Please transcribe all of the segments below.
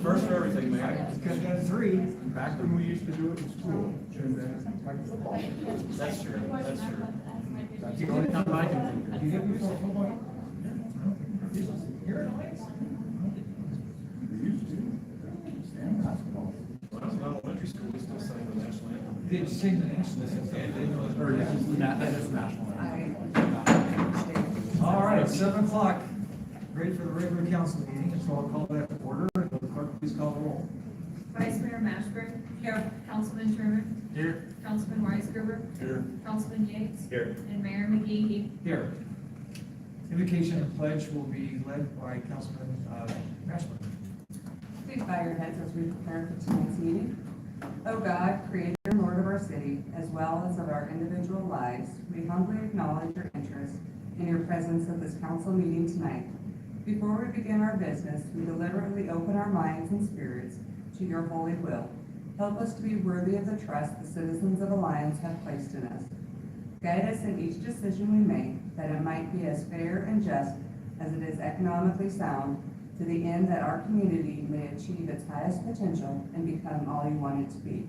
First for everything, man. Because that's three, back when we used to do it in school. And then, like football. That's true, that's true. That's the only time I can think of. You hit before football? Here in Heights? We used to. And basketball. When I was in elementary school, we still sang the national anthem. They sing the national anthem. Or, yeah, that is national anthem. All right, 7 o'clock. Ready for the regular council meeting, so I'll call that to order. Will the clerk please call the roll? Vice Mayor Mashburn. Here. Councilman Sherman. Here. Councilman Weisgerber. Here. Councilman Yates. Here. And Mayor McGee. Here. Invocation and pledge will be led by Councilman Mashburn. Please bow your heads as we prepare for tonight's meeting. O God, creator and Lord of our city, as well as of our individual lives, we humbly acknowledge your interest in your presence at this council meeting tonight. Before we begin our business, we deliberately open our minds and spirits to your holy will. Help us to be worthy of the trust the citizens of Alliance have placed in us. Guide us in each decision we make, that it might be as fair and just as it is economically sound, to the end that our community may achieve its highest potential and become all you want it to be.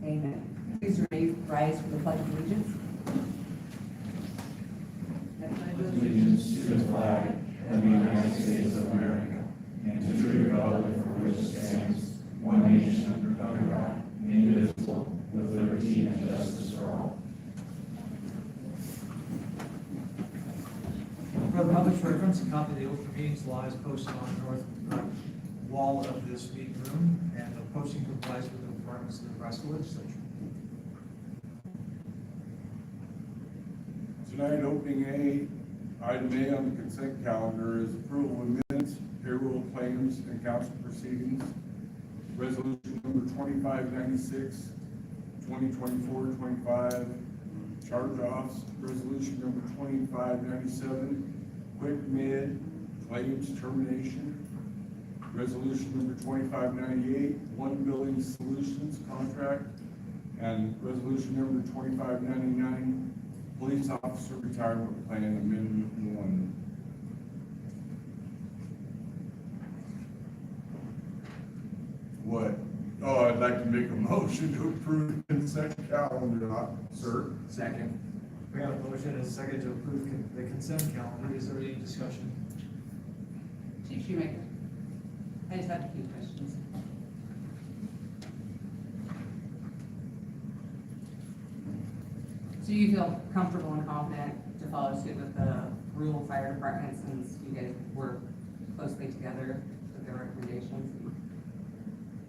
Amen. Please rise for the Pledge of Allegiance. Allegiance to the flag of the United States of America, and to the republic for which it stands, one nation under God, indivisible, with liberty and justice for all. For the public's reference, a copy of the open meetings law is posted on the north wall of this meeting room, and the posting complies with the requirements of the Nebraska legislature. Tonight, opening item A on the consent calendar is approval of minutes, payroll claims, and council proceedings. Resolution number 2596, 2024-25, charge-offs. Resolution number 2597, quick mid, claims termination. Resolution number 2598, One Building Solutions contract. And resolution number 2599, police officer retirement plan amendment 1. What? Oh, I'd like to make a motion to approve the consent calendar, sir. Second. We have a motion and a second to approve the consent calendar. Is there any discussion? Chief Shoemaker. I just have a few questions. So you feel comfortable and confident to follow suit with the rural fire department since you guys work closely together with their recommendations?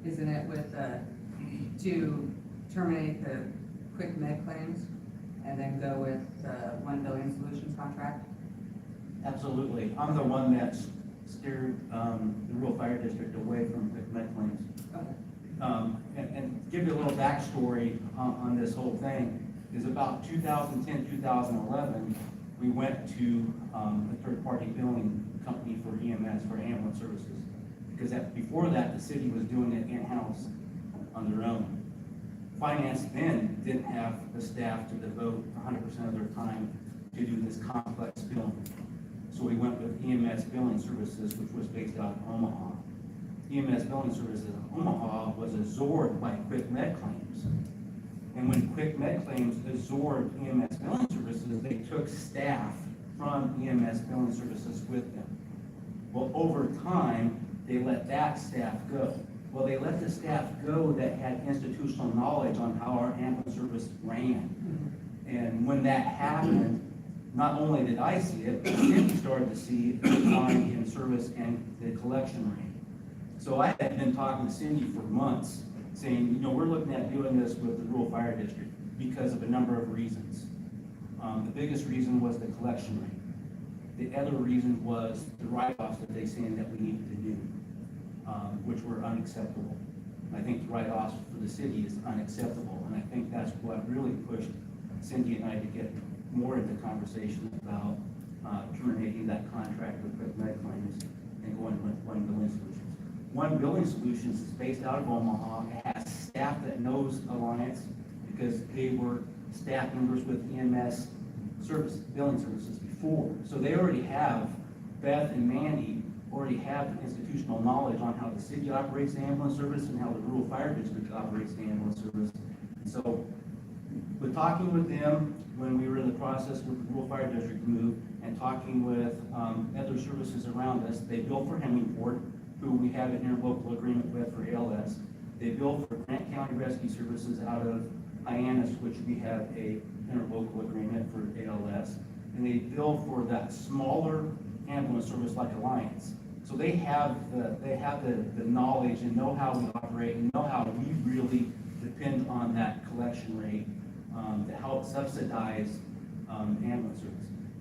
Isn't it with to terminate the quick med claims and then go with the One Building Solutions contract? Absolutely. I'm the one that's steered the rural fire district away from quick med claims. Okay. And give you a little backstory on this whole thing, is about 2010, 2011, we went to a third-party billing company for EMS, for ambulance services. Because before that, the city was doing it in-house on their own. Finance then didn't have the staff to devote 100% of their time to do this complex billing. So we went with EMS Billing Services, which was based out of Omaha. EMS Billing Services in Omaha was absorbed by Quick Med Claims. And when Quick Med Claims absorbed EMS Billing Services, they took staff from EMS Billing Services with them. Well, over time, they let that staff go. Well, they let the staff go that had institutional knowledge on how our ambulance service ran. And when that happened, not only did I see it, but the city started to see a decline in service and the collection rate. So I had been talking to Cindy for months, saying, we're looking at doing this with the rural fire district because of a number of reasons. The biggest reason was the collection rate. The other reason was the write-offs that they said that we needed to do, which were unacceptable. I think the write-offs for the city is unacceptable, and I think that's what really pushed Cindy and I to get more into conversation about terminating that contract with Quick Med Claims and going with One Building Solutions. One Building Solutions is based out of Omaha. It has staff that knows Alliance because they were staff members with EMS billing services before. So they already have Beth and Mandy already have institutional knowledge on how the city operates the ambulance service and how the rural fire district operates the ambulance service. So, with talking with them, when we were in the process with the rural fire district move, and talking with other services around us, they bill for Hemingport, who we have an interlocal agreement with for ALS. They bill for Grant County Rescue Services out of Hyannis, which we have a interlocal agreement for ALS. And they bill for that smaller ambulance service like Alliance. So they have the knowledge and know how we operate and know how we really depend on that collection rate to help subsidize ambulance service.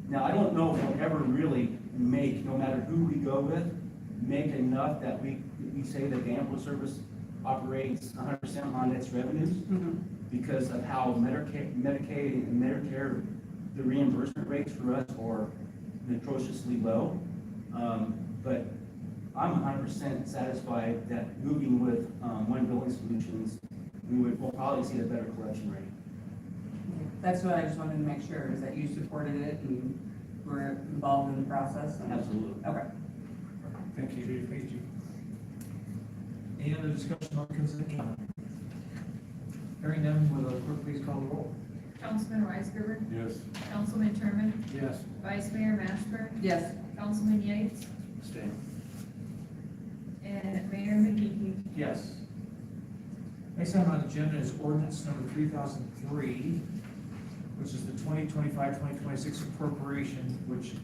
Now, I don't know if we'll ever really make, no matter who we go with, make enough that we say that the ambulance service operates 100% on its revenues because of how Medicaid and Medicare, the reimbursement rates for us are atrociously low. But I'm 100% satisfied that moving with One Billing Solutions, we'll probably see a better collection rate. That's what I just wanted to make sure, is that you supported it and were involved in the process? and- Absolutely. Okay. Thank you, Chief. Thank you. Any other discussion on consent calendar? Hearing none, will the clerk please call the roll? Councilman Weisgerber, Yes. Councilman Sherman, Yes. Vice Mayor Mashburn, Yes. Councilman Yates, Stay. and Mayor McGee. Yes. Next item on the agenda is ordinance number 3003, which is the 2025-2026 appropriation, which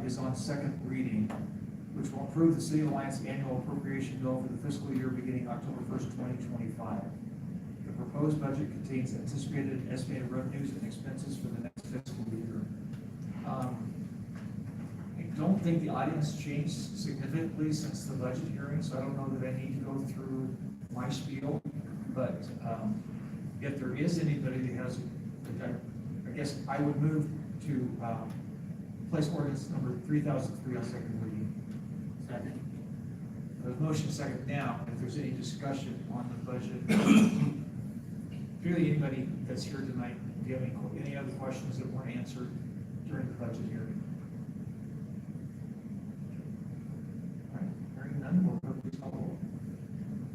is on second reading, which will approve the City of Alliance annual appropriation bill for the fiscal year beginning October 1st, 2025. The proposed budget contains anticipated and estimated revenues and expenses for the next fiscal year. I don't think the audience changed significantly since the budget hearing, so I don't know that I need to go through my spiel. But if there is anybody that has, I guess I would move to place ordinance number 3003 on second reading. Second. There's motion second now. If there's any discussion on the budget, really anybody that's here tonight, do you have any other questions that weren't answered during the budget hearing? All right, hearing none, will clerk please call the roll?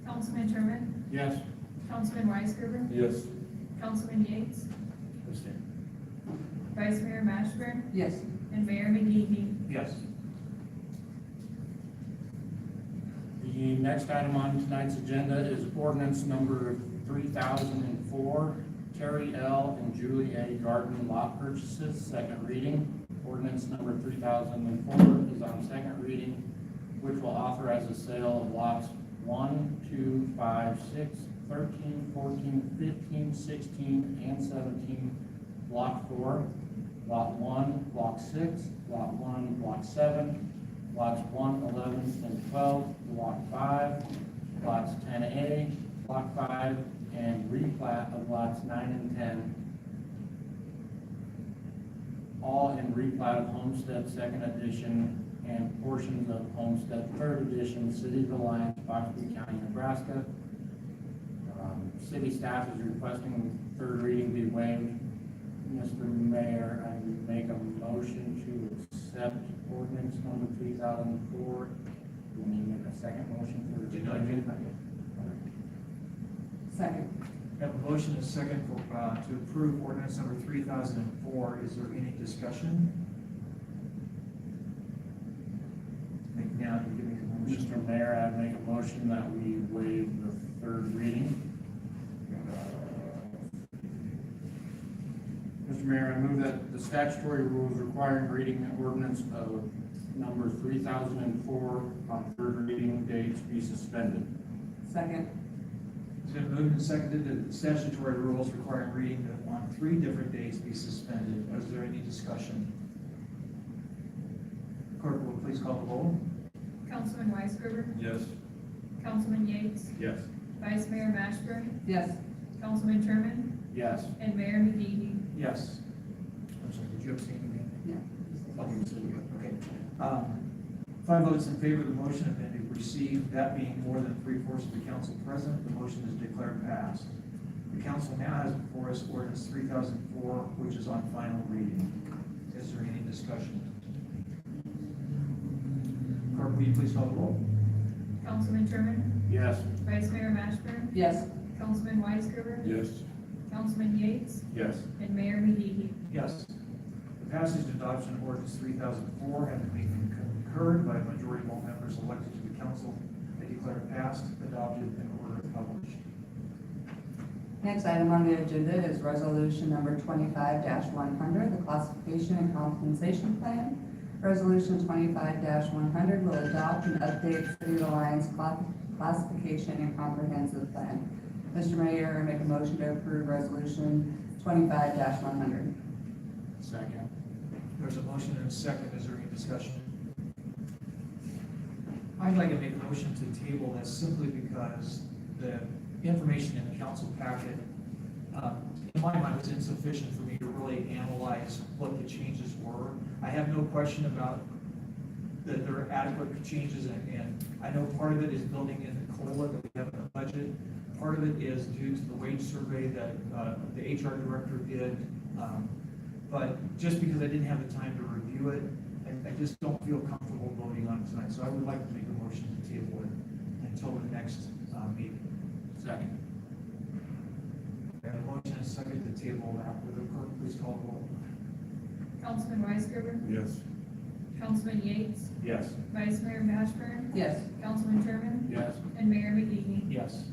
Councilman Sherman, Yes. Councilman Weisgerber, Yes. Councilman Yates, Vice Mayor Mashburn, Yes. and Mayor McGee. Yes. The next item on tonight's agenda is ordinance number 3004, Terry L. and Julie A. Garden lot purchases, second reading. Ordinance number 3004 is on second reading, which will authorize the sale of lots 1, 2, 5, 6, 13, 14, 15, 16, and 17, block 4, lot 1, block 6, lot 1, block 7, lots 1, 11, and 12, block 5, lots 10A, block 5, and replat of lots 9 and 10, all in replat of Homestead Second Edition and portions of Homestead Third Edition, City of Alliance, Foxborough County, Nebraska. City staff is requesting third reading be waived. Mr. Mayor, I would make a motion to accept ordinance number 3004. Do we need to make a second motion for? Second. We have a motion and a second for, to approve ordinance number 3004. Is there any discussion? Now, you give me a motion. Mr. Mayor, I'd make a motion that we waive the third reading. Mr. Mayor, I move that the statutory rules requiring reading ordinance of number 3004 on third reading dates be suspended. Second. It's been moved and seconded that the statutory rules requiring reading on 3 different days be suspended. Is there any discussion? Clerk, will please call the roll? Councilman Weisgerber, Yes. Councilman Yates, Yes. Vice Mayor Mashburn, Yes. Councilman Sherman, Yes. and Mayor McGee. Yes. I'm sorry, did you abstain again? Yeah. Okay, so you- okay. 5 votes in favor of the motion have been received, that being more than 3/4 of the council present, the motion is declared passed. The council now has before us ordinance 3004, which is on final reading. Is there any discussion? Clerk, will you please call the roll? Councilman Sherman? Yes. Vice Mayor Mashburn? Yes. Councilman Weisgerber? Yes. Councilman Yates? Yes. And Mayor McGee. Yes. The passage and adoption of ordinance 3004 having been concurred by a majority of all members elected to the council, I declare it passed, adopted, and order it published. Next item on the agenda is resolution number 25-100, the classification and compensation plan. Resolution 25-100 will adopt and update City of Alliance classification and comprehensive plan. Mr. Mayor, I make a motion to approve resolution 25-100. Second. There's a motion and a second. Is there any discussion? I'd like to make a motion to table this simply because the information in the council packet, in my mind, was insufficient for me to really analyze what the changes were. I have no question about that there are adequate changes, and I know part of it is building in the COLA that we have in the budget. Part of it is due to the wage survey that the HR director did. But just because I didn't have the time to review it, I just don't feel comfortable voting on it tonight. So I would like to make a motion to table it until the next meeting. Second. I have a motion and a second to table that. Will the clerk please call the roll? Councilman Weisgerber? Yes. Councilman Yates? Yes. Vice Mayor Mashburn? Yes. Councilman Sherman? Yes. And Mayor McGee. Yes.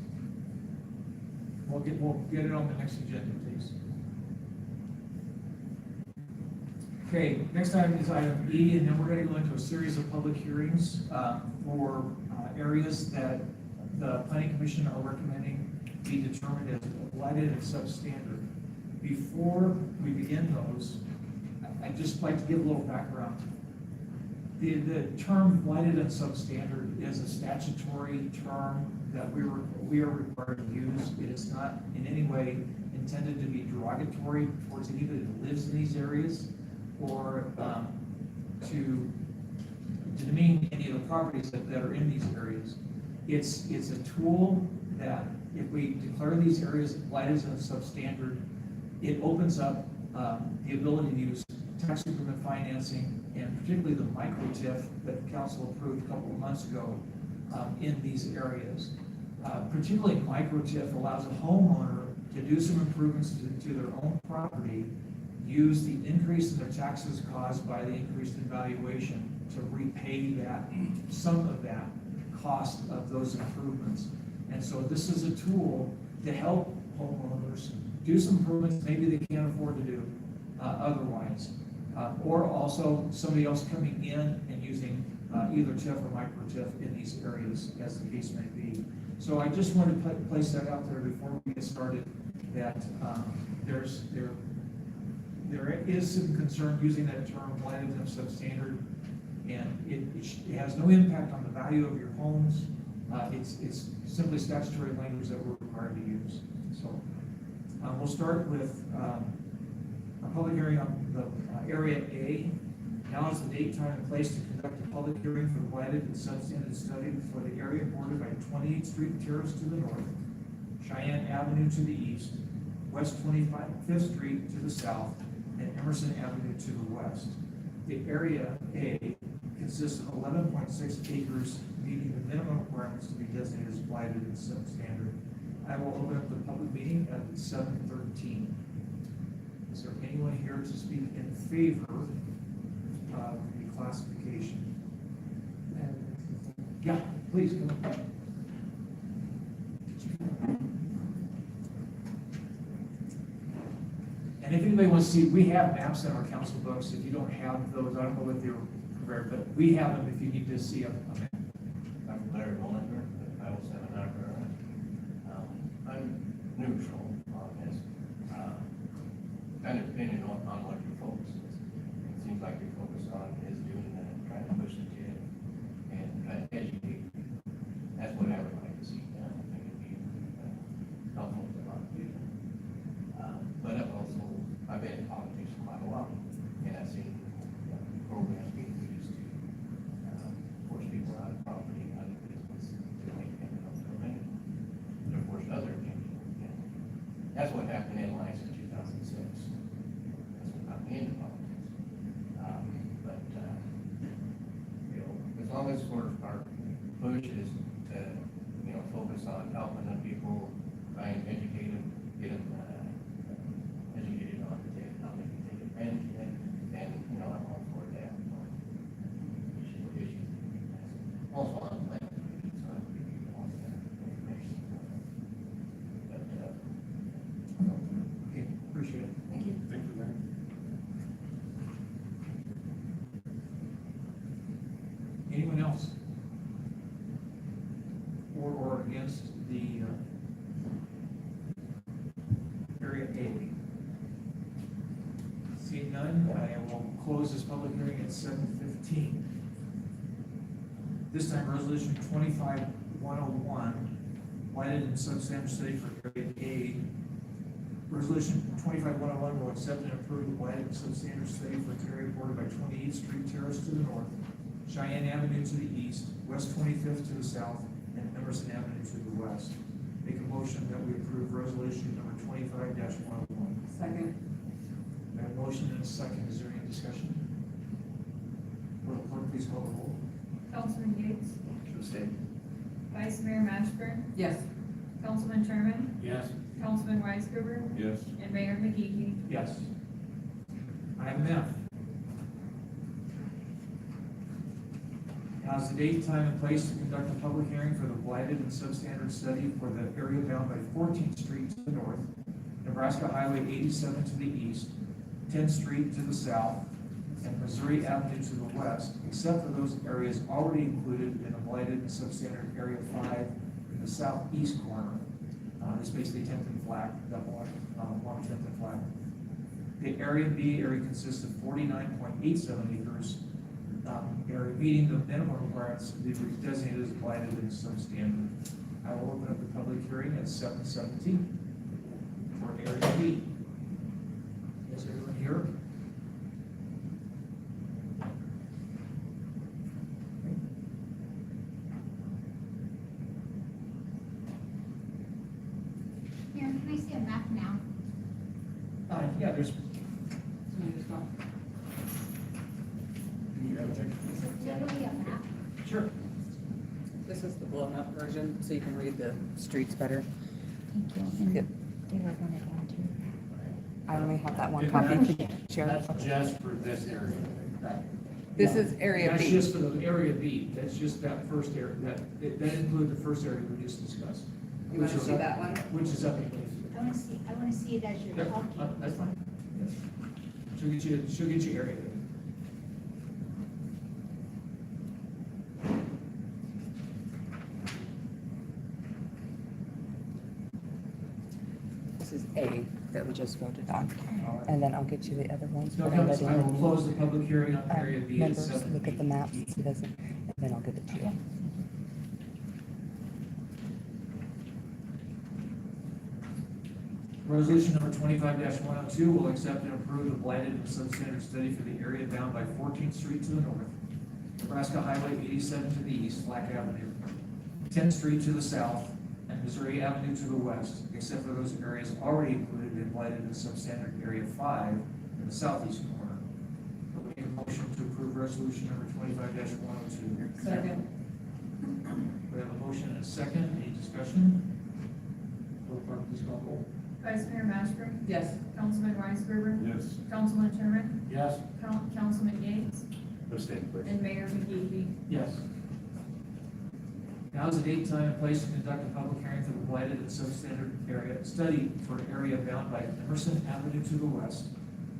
We'll get it on the next agenda, please. Okay, next item is item E, and then we're going to go into a series of public hearings for areas that the planning commission are recommending be determined as blighted and substandard. Before we begin those, I'd just like to give a little background. The term blighted and substandard is a statutory term that we are required to use. It is not in any way intended to be derogatory towards anybody that lives in these areas or to demean any of the properties that are in these areas. It's a tool that if we declare these areas blighted and substandard, it opens up the ability to use tax increment financing and particularly the micro-TIF that the council approved a couple of months ago in these areas. Particularly micro-TIF allows a homeowner to do some improvements to their own property, use the increase in their taxes caused by the increased in valuation to repay some of that cost of those improvements. And so this is a tool to help homeowners do some improvements maybe they can't afford to do otherwise. Or also somebody else coming in and using either TIF or micro-TIF in these areas, as the case may be. So I just wanted to place that out there before we get started, that there is some concern using that term blighted and substandard, and it has no impact on the value of your homes. It's simply statutory language that we're required to use. So we'll start with a public hearing on the area A. Now is the date, time, and place to conduct a public hearing for the blighted and substandard study for the area bordered by 28th Street Terrace to the north, Cheyenne Avenue to the east, West 25th Street to the south, and Emerson Avenue to the west. The area A consists of 11.6 acres, meeting the minimum requirements to be designated as blighted and substandard. I will open up the public meeting at 7:13. Is there anyone here to speak in favor of the classification? Yeah, please, come on. And if anybody wants to see, we have maps in our council books. If you don't have those, I don't know what they were prepared, but we have them if you need to see a map. I'm Larry Mullender, Title 7 Actor. I'm neutral on this. Kind of depending on what your focus is. It seems like your focus on is doing that, trying to push the kid and trying to educate. That's what I would like to see done. I think it'd be helpful to a lot of people. But I've been in politics for quite a while, and I've seen programs being used to force people out of property, out of business, to make eminent domain, to force other people. That's what happened in Alliance in 2006. that's sort of our push is to, you know, focus on helping the people, try and educate them, get them, educated on how they can take advantage of it, and, you know, I'm all for that. Issues. Also on the land, so I would be all that information. But, Okay, appreciate it. Thank you. Thank you, Mayor. Anyone else? For or against the area A? Seeing none, I will close this public hearing at 7:15. This time, resolution 25-101, blighted and substandard study for area A. Resolution 25-101 will accept and approve the blighted and substandard study for area bordered by 28th Street Terrace to the north, Cheyenne Avenue to the east, West 25th to the south, and Emerson Avenue to the west. Make a motion that we approve resolution number 25-101. Second. I have a motion and a second. Is there any discussion? Will the clerk please call the roll? Councilman Yates, Abstain. Vice Mayor Mashburn, Yes. Councilman Sherman, Yes. Councilman Weisgerber, Yes. and Mayor McGee. Yes. Item F. Now is the date, time, and place to conduct a public hearing for the blighted and substandard study for the area bound by 14th Street to the north, Nebraska Highway 87 to the east, 10th Street to the south, and Missouri Avenue to the west, except for those areas already included in the blighted and substandard area 5 in the southeast corner. It's basically 10th and Flag, that one, along 10th and Flag. The area B area consists of 49.87 acres, area meeting the minimum requirements to be designated as blighted and substandard. I will open up the public hearing at 7:17 for area B. Is everyone here? Here, can I see a map now? Yeah, there's, Is it literally a map? sure. This is the blown up version, so you can read the streets better. Thank you. Yep. And they were going to go to. I only have that one And copy that's- to share. That's just for this area. This is area That's B. just for the area B, that's just that first area, that includes the first area we just discussed. You want to Which is see up- that one? Which is up in I want to see it as you're Yep, talking. that's fine. Yes. She'll get you area. This is A that we just voted on. And then I'll get you the other ones. No but I'm comments, I letting will close the public hearing on area B at members 7. look at the maps, he doesn't, and then I'll give it to you. Resolution number 25-102 will accept and approve the blighted and substandard study for the area bound by 14th Street to the north, Nebraska Highway 87 to the east, Flack Avenue, 10th Street to the south, and Missouri Avenue to the west, except for those areas already included in blighted and substandard area 5 in the southeast corner. I'll make a motion to approve resolution number 25-102. Second. We have a motion and a second. Any discussion? Will the clerk please call the roll? Vice Mayor Mashburn, Yes. Councilman Weisgerber, Yes. Councilman Sherman, Yes. Councilman Yates, Abstain, please. and Mayor McGee. Yes. Now is the date, time, and place to conduct a public hearing for the blighted and substandard area study for an area bound by Emerson Avenue to the west,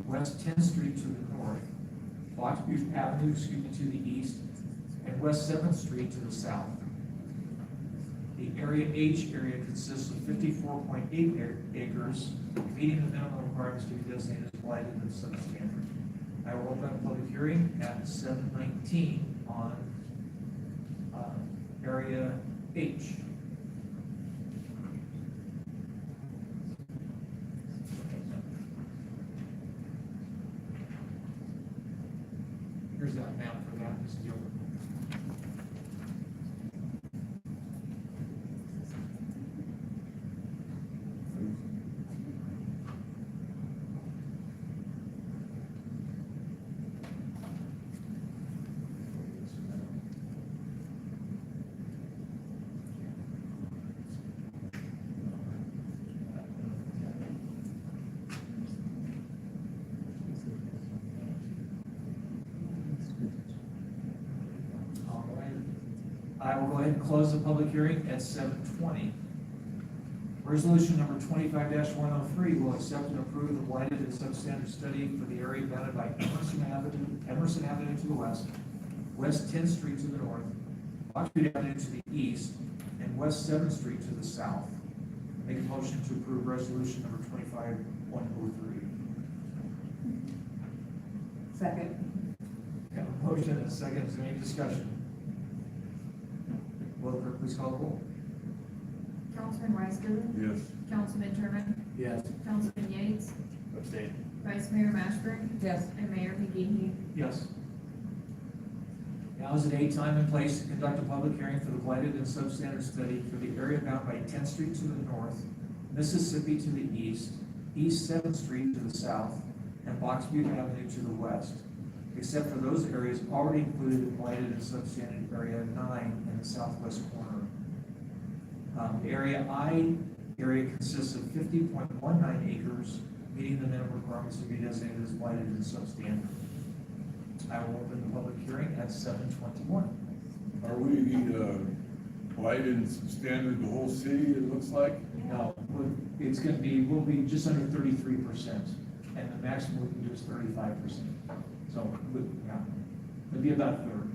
West 10th Street to the north, Foxview Avenue, to the east, and West 7th Street to the south. The area H area consists of 54.8 acres, meeting the minimum requirements to be designated as blighted and substandard. I will open the public hearing at 7:19 on area H. Here's that map for that, Mr. Gilbert. I will go ahead and close the public hearing at 7:20. Resolution number 25-103 will accept and approve the blighted and substandard study for the area bounded by Emerson Avenue to the west, West 10th Street to the north, Oxford Avenue to the east, and West 7th Street to the south. Make a motion to approve resolution number 25-103. Second. Got a motion and a second. Is there any discussion? Will the clerk please call the roll? Councilman Weisgerber, Yes. Councilman Sherman, Yes. Councilman Yates, Abstain. Vice Mayor Mashburn, Yes. and Mayor McGehee. Yes. Now is a date, time, and place to conduct a public hearing for the blighted and substandard study for the area bound by 10th Street to the north, Mississippi to the east, East 7th Street to the south, and Box Butte Avenue to the west, except for those areas already included in blighted and substandard area 9 in the southwest corner. Area consists of 50.19 acres, meeting the minimum requirements to be designated as blighted and substandard. I will open the public hearing at 7:21. Are we, blighted and substandard the whole city, it looks like? Now, it's gonna be, we'll be just under 33%, and the maximum we can do is 35%. So, yeah, it'll be about a third.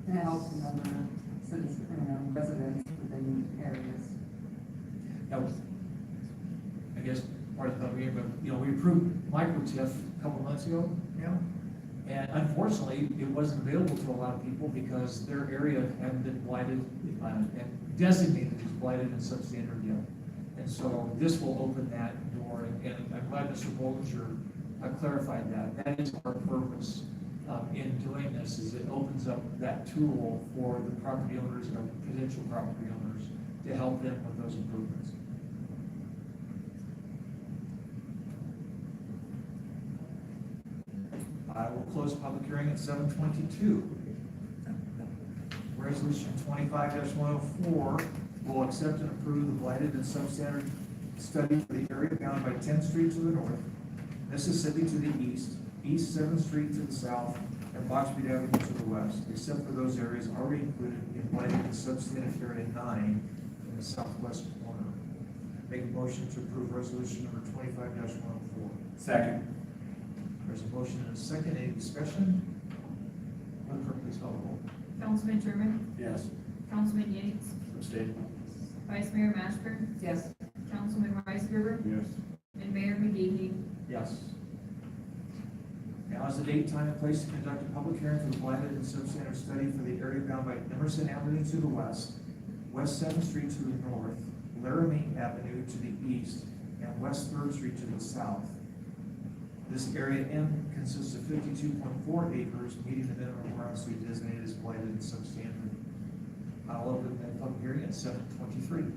And it helps the number of citizens, residents within areas. That was, I guess, part of the public hearing, but, you know, we approved micro-TIF a couple months ago, and unfortunately, it wasn't available to a lot of people because their area hadn't been blighted, and designated as blighted and substandard yet. And so this will open that door, and I'm glad Mr. Bollinger clarified that. That is our purpose in doing this, is it opens up that tool for the property owners and potential property owners to help them with those improvements. I will close the public hearing at 7:22. Resolution 25-104 will accept and approve the blighted and substandard study for the area bounded by 10th Street to the north, Mississippi to the east, East 7th Street to the south, and Box Butte Avenue to the west, except for those areas already included in blighted and substandard area 9 in the southwest corner. Make a motion to approve resolution number 25-104. Second. There's a motion and a second. Any discussion? Will the clerk please call the roll? Councilman Sherman, Yes. Councilman Yates, Abstain. Vice Mayor Mashburn, Yes. Councilman Weisgerber, Yes. and Mayor McGehee. Yes. Now is the date, time, and place to conduct a public hearing for the blighted and substandard study for the area bound by Emerson Avenue to the west, West 7th Street to the north, Laramie Avenue to the east, and West 3rd Street to the south. This area M consists of 52.4 acres, meeting the minimum requirements to be designated as blighted and substandard. I'll open that public hearing at 7:23.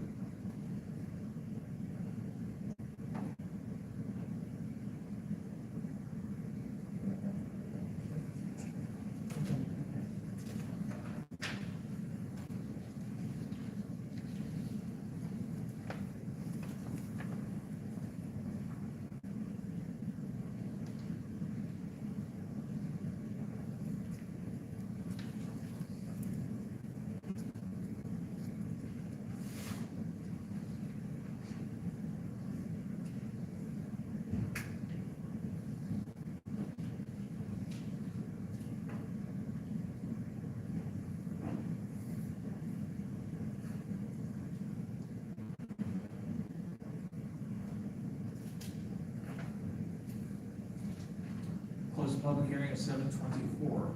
Close the public hearing at 7:24.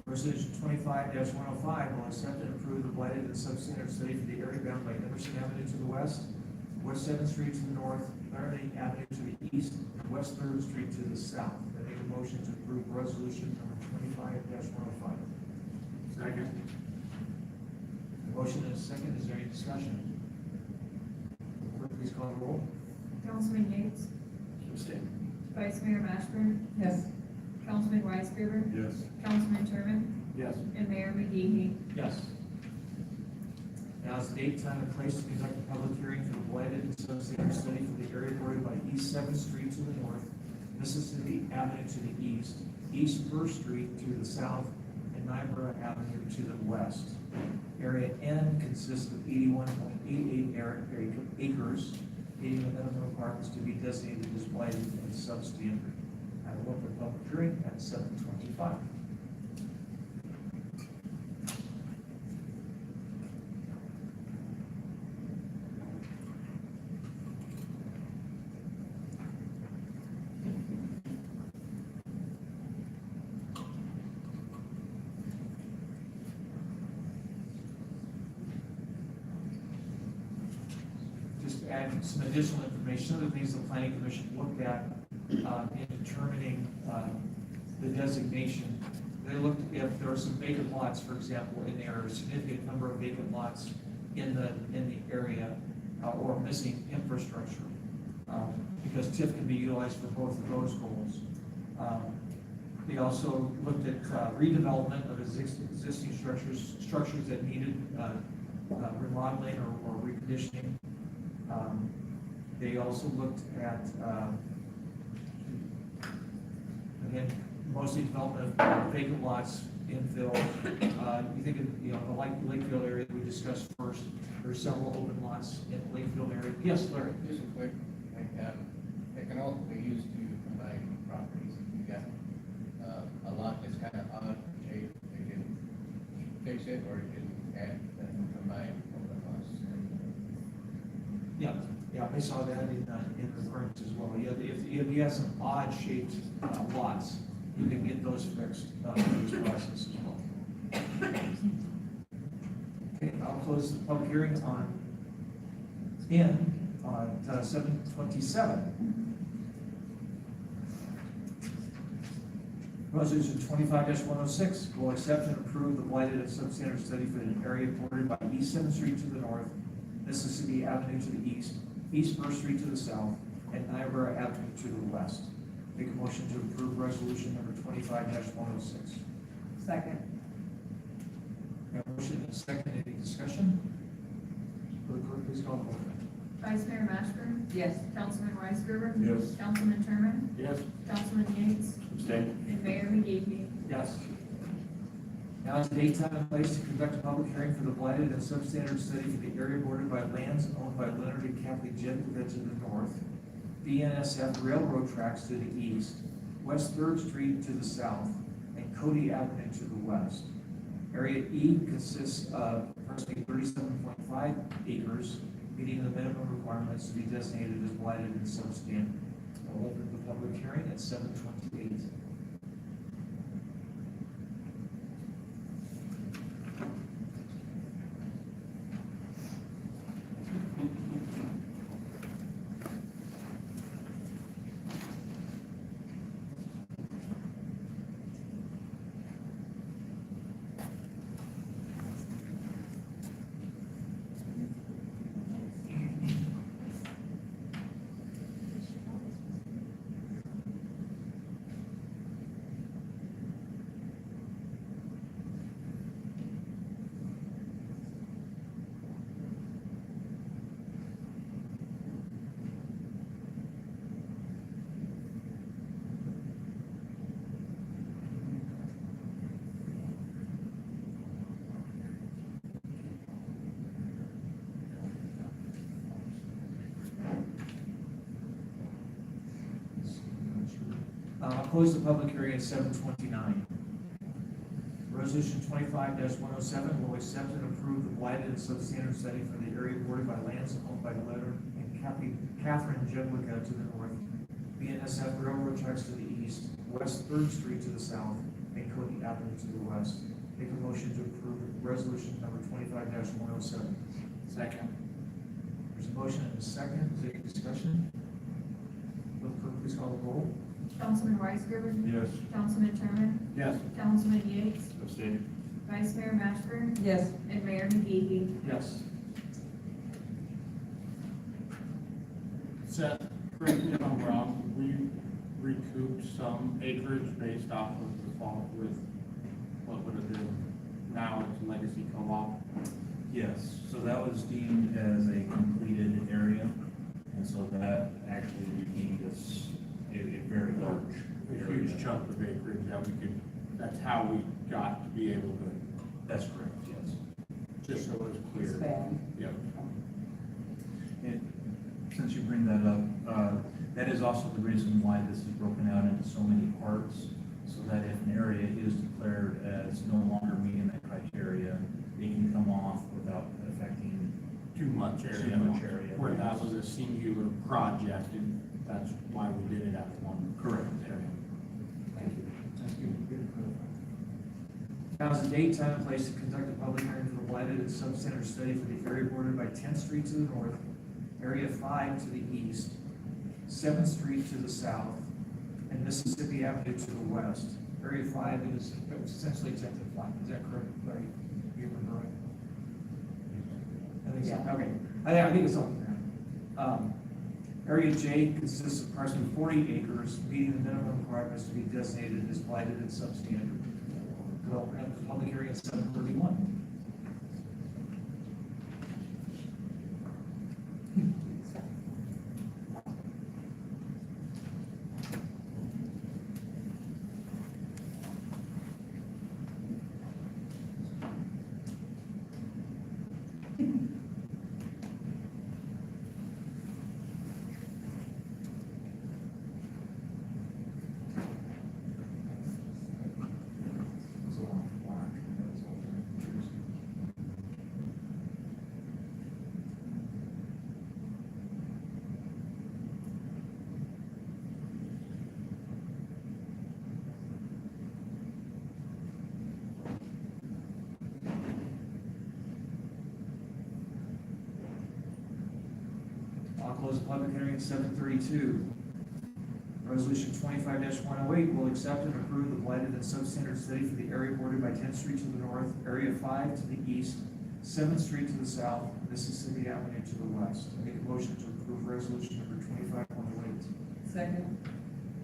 Resolution 25-105 will accept and approve the blighted and substandard study for the area bound by Emerson Avenue to the west, West 7th Street to the north, Laramie Avenue to the east, and West 3rd Street to the south. I make a motion to approve resolution number 25-105. Second. Motion and a second. Is there any discussion? Clerk, please call the roll. Councilman Yates, Abstain. Vice Mayor Mashburn, Yes. Councilman Weisgerber, Yes. Councilman Sherman, Yes. and Mayor McGehee. Yes. Now is the date, time, and place to conduct a public hearing for the blighted and substandard study for the area bordered by East 7th Street to the north, Mississippi Avenue to the east, East 1st Street to the south, and Niobrara Avenue to the west. Area N consists of 81.88 acres, meeting the minimum requirements to be designated as blighted and substandard. I will open the public hearing at 7:25. Just to add some additional information, other things the planning commission looked at in determining the designation. They looked if there are some vacant lots, for example, and there are a significant number of vacant lots in the area or missing infrastructure, because TIF can be utilized for both of those goals. They also looked at redevelopment of existing structures that needed remodeling or reconditioning. They also looked at, again, mostly development of vacant lots, infill. You think of, the Lakefield area that we discussed first. There's several open lots in the Lakefield area. Yes, Larry? Just a quick, it can also be used to combine properties. You got, a lot that's kind of odd shape, you can fix it, or you can add, combine open lots. Yeah, I saw that in the currents as well. Yeah, if you have some odd shaped lots, you can get those fixed through this process as well. Okay, I'll close the public hearing on 7:27. Resolution 25-106 will accept and approve the blighted and substandard study for an area bordered by East 7th Street to the north, Mississippi Avenue to the east, East First Street to the south, and Niobrara Avenue to the west. Make a motion to approve resolution number 25-106. Second. We have a motion and a second. Any discussion? Will the clerk please call the roll? Vice Mayor Mashburn? Yes. Councilman Weisgerber? Yes. Councilman Sherman? Yes. Councilman Yates? Abstain. And Mayor McGee? Yes. Now is the date, time, and place to conduct a public hearing for the blighted and substandard study for the area bordered by lands owned by Leonard and Kathleen Jedlicka to the north, BNSF railroad tracks to the east, West Third Street to the south, and Cody Avenue to the west. Area E consists of approximately 37.5 acres, meeting the minimum requirements to be designated as blighted and substandard. I'll open the public hearing at 7:28. I'll close the public hearing at 7:29. Resolution 25-107 will accept and approve the blighted and substandard study for the area bordered by lands owned by Leonard and Catherine Jedlicka to the north, BNSF railroad tracks to the east, West Third Street to the south, and Cody Avenue to the west. Make a motion to approve resolution number 25-107. Second. There's a motion and a second. Is there any discussion? Will the clerk please call the roll? Councilman Weisgerber? Yes. Councilman Sherman? Yes. Councilman Yates? Abstain. Vice Mayor Mashburn? Yes. And Mayor McGee? Yes. Seth, correct me if I'm wrong, we recouped some acreage based off of the fault with, what would have been, now it's Legacy Co-op. Yes, so that was deemed as a completed area, and so that actually redeemed us a very large A area. huge chunk of acreage that we could, that's how we got to be able to, That's correct, yes. just so it's clear. Expand. Yep. And since you bring that up, that is also the reason why this is broken out into so many parts, so that if an area is declared as no longer meeting that criteria, it can come off without affecting Too much area. too much area. Where that was a singular project, and that's why we did it as one. Correct. Area. Thank you. Thank you. Good to clarify. Now is the date, time, and place to conduct a public hearing for the blighted and substandard study for the area bordered by 10th Street to the north, Area 5 to the east, 7th Street to the south, and Mississippi Avenue to the west. Area 5 is essentially 10th and 5, is that correct, Larry? You remember right? I think so, okay. I think it's on there. Area J consists of approximately 40 acres, meeting the minimum requirements to be designated as blighted and substandard. We'll have the public hearing at 7:31. I'll close the public hearing at 7:32. Resolution 25-108 will accept and approve the blighted and substandard study for the area bordered by 10th Street to the north, Area 5 to the east, 7th Street to the south, Mississippi Avenue to the west. I make a motion to approve resolution number 25-108. Second.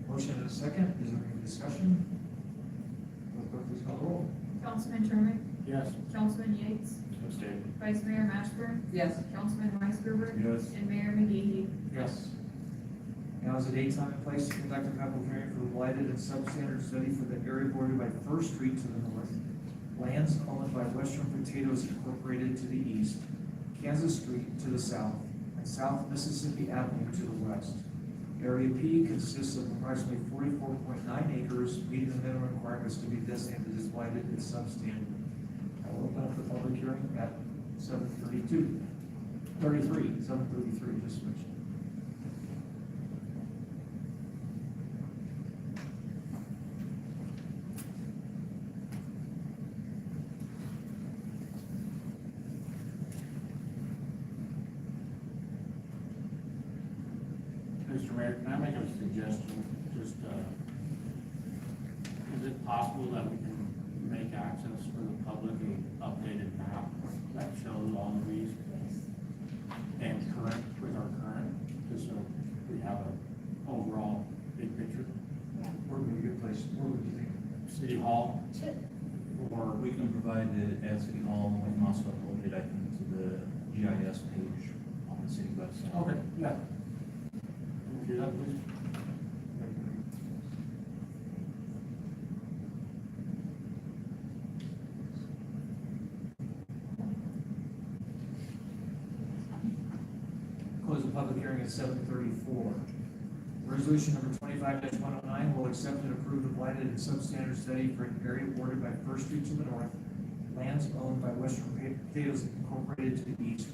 Motion and a second. Is there any discussion? Will the clerk please call the roll? Councilman Sherman? Yes. Councilman Yates? Abstain. Vice Mayor Mashburn? Yes. Councilman Weisgerber? Yes. And Mayor McGahee? Yes. Now is the date, time, and place to conduct a public hearing for the blighted and substandard study for the area bordered by First Street to the north, lands owned by Western Potatoes Incorporated to the east, Kansas Street to the south, and South Mississippi Avenue to the west. Area P consists of approximately 44.9 acres, meeting the minimum requirements to be designated as blighted and substandard. I will open up the public hearing at 7:32. 7:33, just switch. Mr. Mayor, can I make a suggestion? Just, is it possible that we can make access for the public an updated map that shows all of these? And current, with our current, just so we have a overall big picture? Where would be a good place, where would you think? City Hall, Or we can provide it at City Hall, we can also upload it, I think, to the GIS page on the city website. okay, yeah. Can we do that, please? Close the public hearing at 7:34. Resolution number 25-109 will accept and approve the blighted and substandard study for an area bordered by First Street to the north, lands owned by Western Potatoes Incorporated to the east,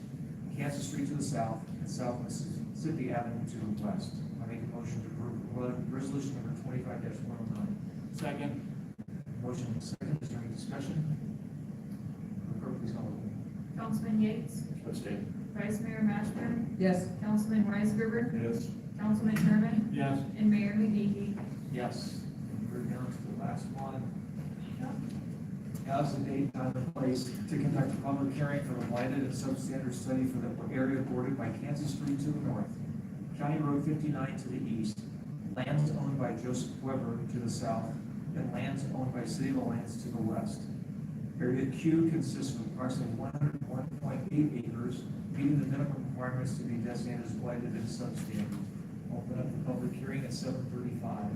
Kansas Street to the south, and South Mississippi Avenue to the west. I make a motion to approve resolution number 25-109. Second. Motion and second. Is there any discussion? Clerk, please call the roll. Councilman Yates? Abstain. Vice Mayor Mashburn? Yes. Councilman Weisgerber? Yes. Councilman Sherman? Yes. And Mayor McGahee? Yes. And we're down to the last one. Now is the date, time, and place to conduct a public hearing for the blighted and substandard study for the area bordered by Kansas Street to the north, County Road 59 to the east, lands owned by Joseph Weber to the south, and lands owned by City of Alliance to the west. Area Q consists of approximately 101.8 acres, meeting the minimum requirements to be designated as blighted and substandard. Open up the public hearing at 7:35.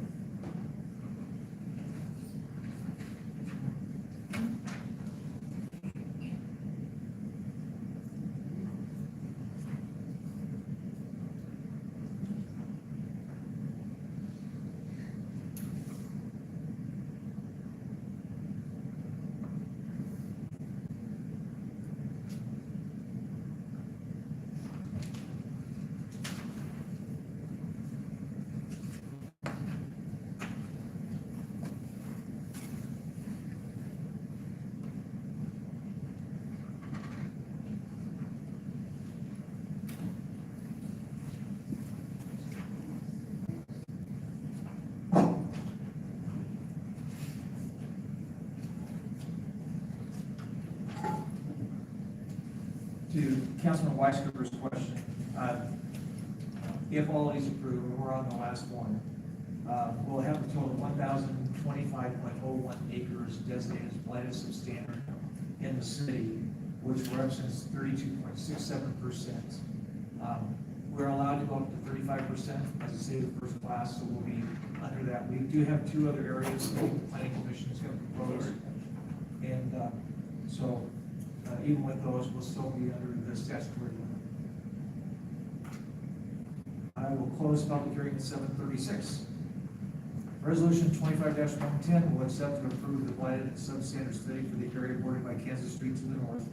to Councilman Weisgerber's question, if all these approved, and we're on the last one, we'll have a total of 1,025.01 acres designated as blighted substandard in the city, which represents 32.67%. We're allowed to go up to 35% as a city of first class, so we'll be under that. We do have two other areas that the planning commission is going to propose, and even with those, we'll still be under the statutory limit. I will close public hearing at 7:36. Resolution 25-110 will accept and approve the blighted and substandard study for the area bordered by Kansas Street to the north,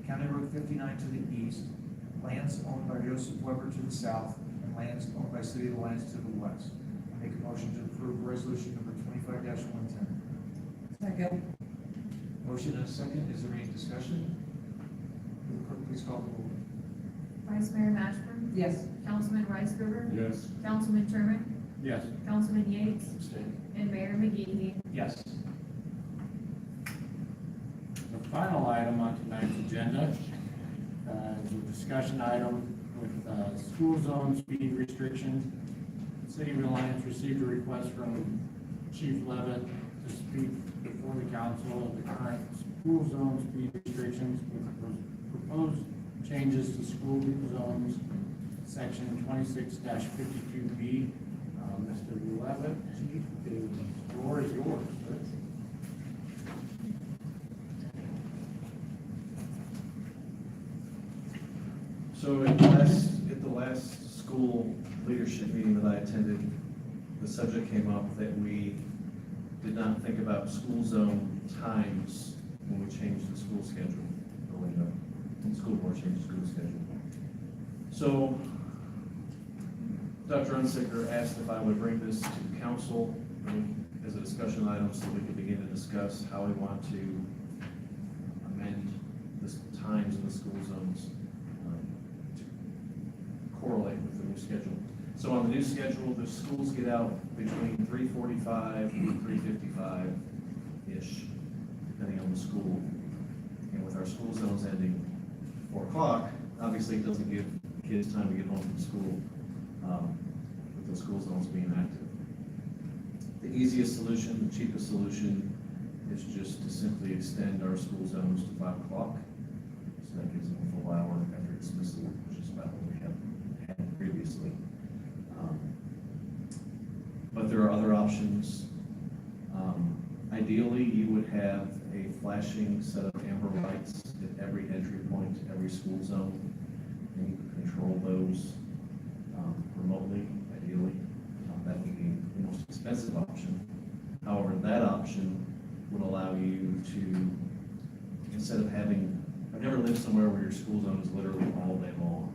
County Road 59 to the east, lands owned by Joseph Weber to the south, and lands owned by City of Alliance to the west. I make a motion to approve resolution number 25-110. Second. Motion and a second. Is there any discussion? Will the clerk please call the roll? Vice Mayor Mashburn? Yes. Councilman Riceberger? Yes. Councilman Sherman? Yes. Councilman Yates? Abstain. And Mayor McGee. Yes. The final item on tonight's agenda is a discussion item with school zone speed restrictions. City of Alliance received a request from Chief Levitt to speak before the council of the current school zone speed restrictions with proposed changes to school zones, section 26-52B. Mr. Levitt, Chief, the floor is yours, sir. So at the last school leadership meeting that I attended, the subject came up that we did not think about school zone times when we changed the school schedule, or when the school board changed the school schedule. So Dr. Unsicker asked if I would bring this to council as a discussion item so we could begin to discuss how we want to amend the times in the school zones to correlate with the new schedule. So on the new schedule, the schools get out between 3:45 and 3:55-ish, depending on the school. And with our school zones ending 4 o'clock, obviously it doesn't give kids time to get home from school with the school zones being active. The easiest solution, the cheapest solution, is just to simply extend our school zones to 5 o'clock. So that gives them a full hour after dismissal, which is about what we have had previously. But there are other options. Ideally, you would have a flashing set of amber lights at every entry point, every school zone, and you could control those remotely, ideally. That would be the most expensive option. However, that option would allow you to, instead of having, I've never lived somewhere where your school zone is literally all day long.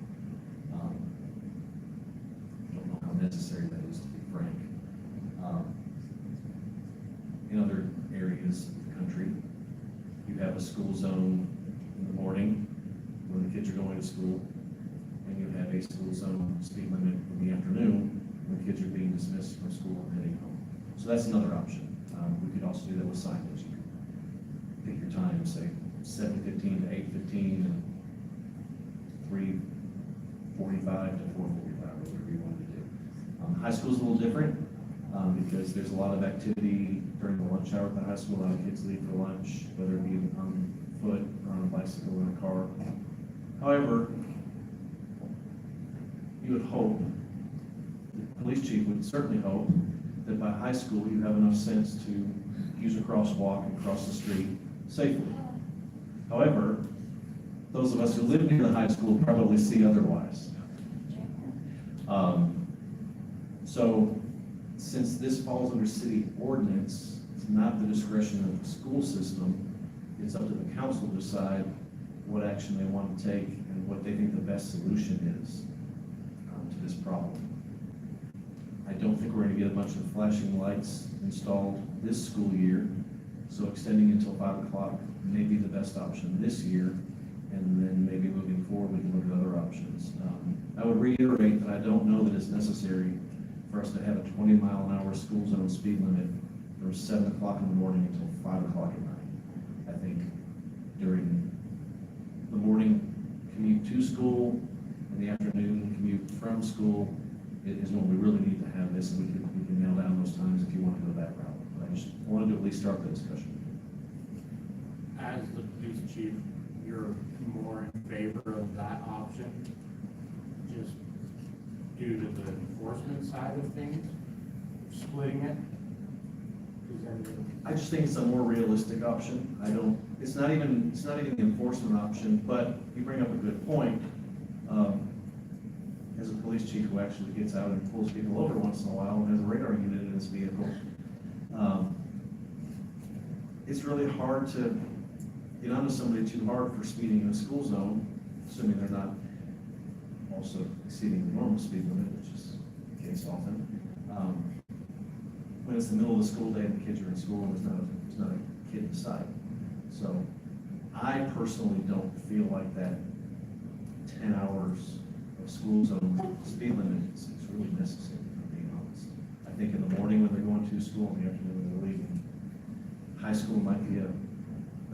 I don't know how necessary that is, to be frank. In other areas of the country, you have a school zone in the morning when the kids are going to school, and you have a school zone speed limit in the afternoon when kids are being dismissed from school and heading home. So that's another option. We could also do that with signage. You could pick your time, say 7:15 to 8:15, and 3:45 to 4:45, whatever you wanted to do. High school's a little different because there's a lot of activity during the lunch hour at the high school. A lot of kids leave for lunch, whether it be on foot or on a bicycle or in a car. However, you would hope, the police chief would certainly hope, that by high school you have enough sense to use a crosswalk and cross the street safely. However, those of us who live near the high school probably see otherwise. So since this falls under city ordinance, it's not the discretion of the school system. It's up to the council to decide what action they want to take and what they think the best solution is to this problem. I don't think we're going to get a bunch of flashing lights installed this school year, so extending until 5 o'clock may be the best option this year, and then maybe moving forward we can look at other options. I would reiterate that I don't know that it's necessary for us to have a 20-mile-an-hour school zone speed limit from 7 o'clock in the morning until 5 o'clock at night. I think during the morning commute school and the afternoon commute from school is when we really need to have this, and we can nail down those times if you want to go that route. But I just wanted to at least start the discussion. As the police chief, you're more in favor of that option, just due to the enforcement side of things, splitting it? Is that- I just think it's a more realistic option. It's not even the enforcement option, but you bring up a good point. As a police chief who actually gets out and pulls people over once in a while and has a radar unit in his vehicle, it's really hard to get onto somebody too hard for speeding in a school zone, assuming they're not also exceeding the normal speed limit, which is the case often. When it's the middle of the school day and the kids are in school and there's not a kid in sight. So I personally don't feel like that 10 hours of school zone speed limit is really necessary, if I'm being honest. I think in the morning when they're going to school, in the afternoon when they're leaving, high school might be a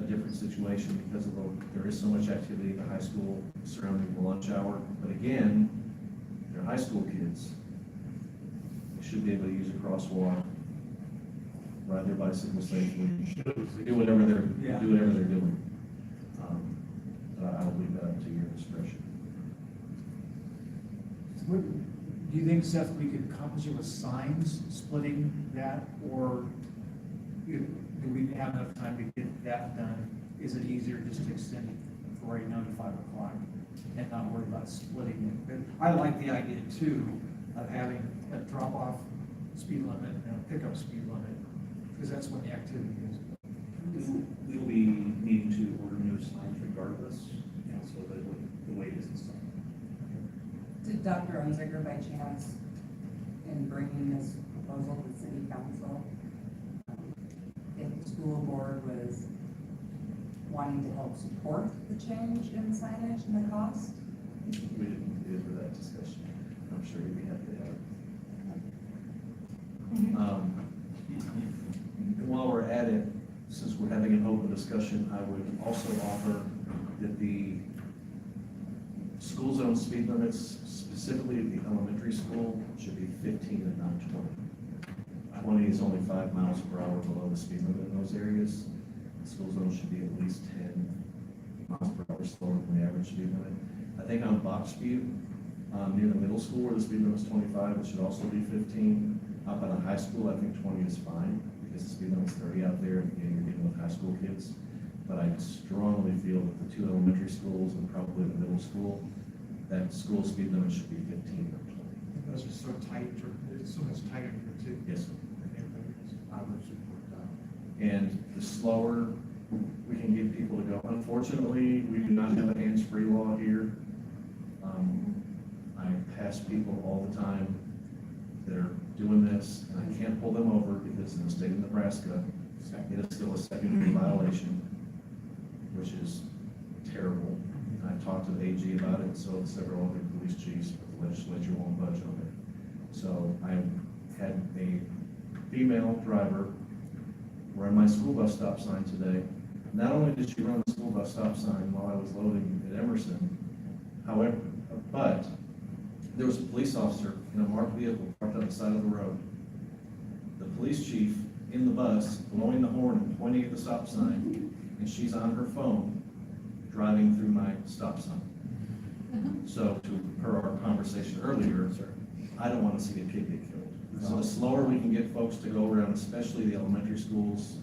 different situation because there is so much activity at the high school surrounding the lunch hour. But again, they're high school kids. They should be able to use a crosswalk, ride their bicycle safely, do whatever they're doing. But I'll leave that up to your discretion. Do you think, Seth, we could accomplish it with signs splitting that, or do we have enough time to get that done? Is it easier just to extend it from right now to 5 o'clock and not worry about splitting it? But I like the idea too of having a drop-off speed limit and a pickup speed limit, because that's when the activity is. We will be needing to order new signs regardless, so that the weight isn't stuff. Did Dr. Unziger by chance, in bringing this proposal to city council, if the school board was wanting to help support the change in signage and the cost? We didn't get into that discussion. I'm sure you'd be happy to have it. And while we're at it, since we're having an open discussion, I would also offer that the school zone speed limits, specifically at the elementary school, should be 15 and not 20. 20 is only 5 miles per hour below the speed limit in those areas. The school zone should be at least 10 miles per hour slower than the average speed limit. I think on Boxview, near the middle school where the speed limit is 25, it should also be 15. Up at a high school, I think 20 is fine, because the speed limit's 30 out there, and again, you're dealing with high school kids. But I strongly feel that the 2 elementary schools and probably the middle school, that school speed limit should be 15 or 20. Those are so tight, it's so much tighter here too. Yes, sir. I would support that. And the slower we can get people to go. Unfortunately, we do not have a hands-free law here. I pass people all the time that are doing this, and I can't pull them over because in the state of Nebraska, it is still a second-degree violation, which is terrible. And I talked to the AG about it, and so have several other police chiefs, but the legislature won't budge on it. So I had a female driver run my school bus stop sign today. Not only did she run the school bus stop sign while I was loading at Emerson, however, but there was a police officer in a marked vehicle parked on the side of the road. The police chief in the bus blowing the horn and pointing at the stop sign, and she's on her phone driving through my stop sign. So to our conversation earlier, I don't want to see a kid get killed. So the slower we can get folks to go around, especially the elementary schools,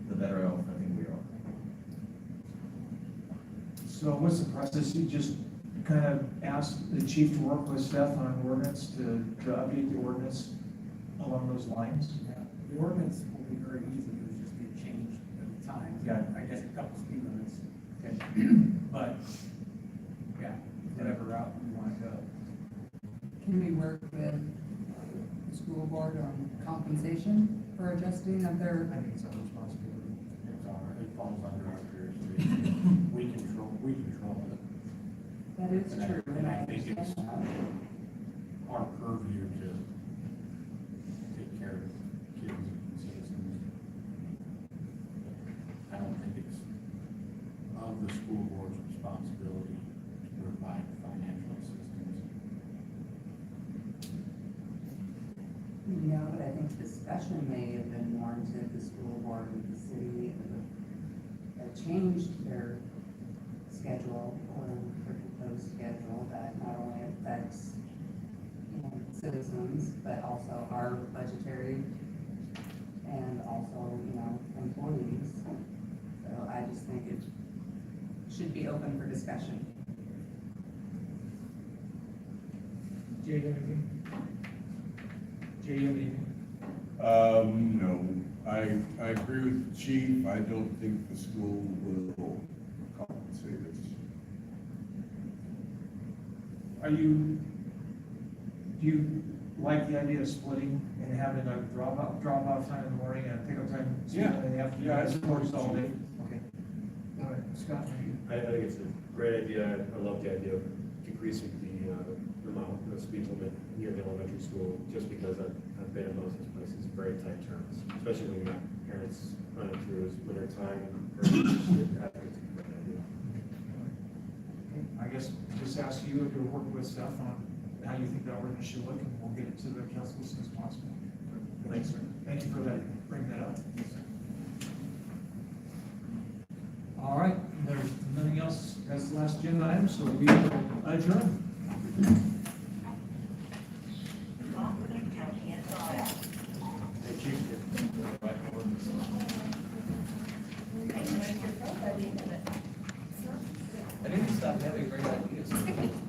the better off I think we are. So what's the process? You just kind of ask the chief to work with Steph on an ordinance to update the ordinance along those lines? Yeah, the ordinance will be very easy, it would just be a change at the time. Yeah. I guess a couple speed limits, Okay. but, yeah, whatever route you want to go. Can we work with the school board on compensation for adjusting of their, I think it's our responsibility. It falls under our jurisdiction. We control it. that is And I- true, and and I I think it's- understand that. Our purview to take care of kids and citizens. I don't think it's of the school board's responsibility to provide discussion may have been warranted. The school board and the city have changed their schedule or their proposed schedule that not only affects, you know, citizens, but also our budgetary and also, you know, employees. So I just think it should be open for discussion. Jay, you have anything? Jay, you have anything? No, I agree with the chief. I don't think the school will compensate us. Do you like the idea of splitting and having a drop off time in the morning and a pickup time in the afternoon? Yeah, It's it's sports all day. Okay. All right, Scott, maybe. I think it's a great idea. I love the idea of decreasing the amount of speed limit near the elementary school, just because I've been in both those places, very tight turns, especially when you got parents running through winter time. I think it's a great idea. Okay, I guess just ask you if you're working with Steph on how you think that ordinance should look, and we'll get it to the council as soon as possible. Thanks, sir. Thank you for that, bringing that up. All right, there's nothing else as the last agenda item, so we will adjourn.